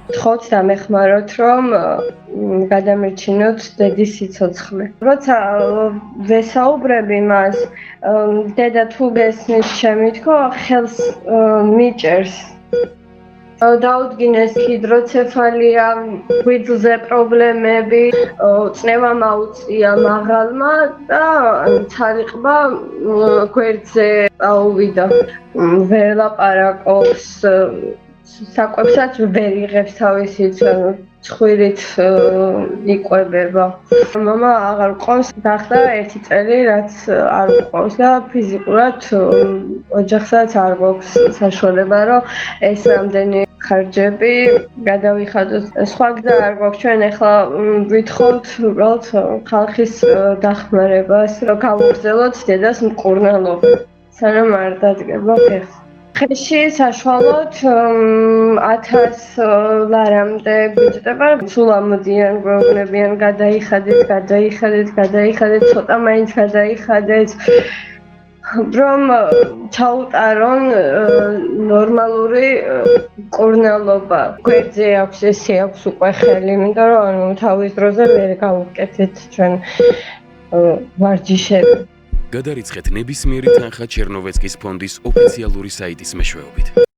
Თხოვთ დამეხმაროთ, რომ გადამირჩინოთ დედის სიცოცხლე. როცა ვესაუბრები მას, დედა თუ გესმის ჩემი თქო, ხელს მიჭერს. დაუდგინეს ჰიდროცეფალია, გვიძლზე პრობლემები, წნევა მაუწია მაღალმა და ცალიყბა გვერდზე აუვიდა. ვერ ლაპარაკობს, საკვებსაც ვერ იღებს თავისი ცხვირით იკვებება. მამა აღარ ყავს, გახდა 1 წელი, რაც არ ყავს და ფიზიკურად ოჯახსაც არ გვაქვს საშუალება, რომ ეს რამდენი ხარჯები გადავიხადოთ. სხვა გზა არ გვაქვს, ჩვენ ახლა ვითხოვთ უბრალოდ ხალხის დახმარებას, რომ გავუგრძელოთ დედას მკურნალობა, სანამ არ დადგება ფეხს. ხეში საშუალოდ 1000 ლარამდე გვიჭდება, სულ ამოდიან, გვეუბნებიან, გადაიხადეთ, ცოტა მაინც გადაიხადეთ, რომ ჩაუტარონ ნორმალური მკურნალობა. გვერდზე აქვს, ესე აქვს უკვე ხელი, იმიტომ რომ თავის დროზე ვერ გავუკეთეთ ჩვენ ვარჯიშები. გადარიცხეთ ნებისმიერი თანხა ჩერნოვეცკის ფონდის ოფიციალური საიტის მეშვეობით.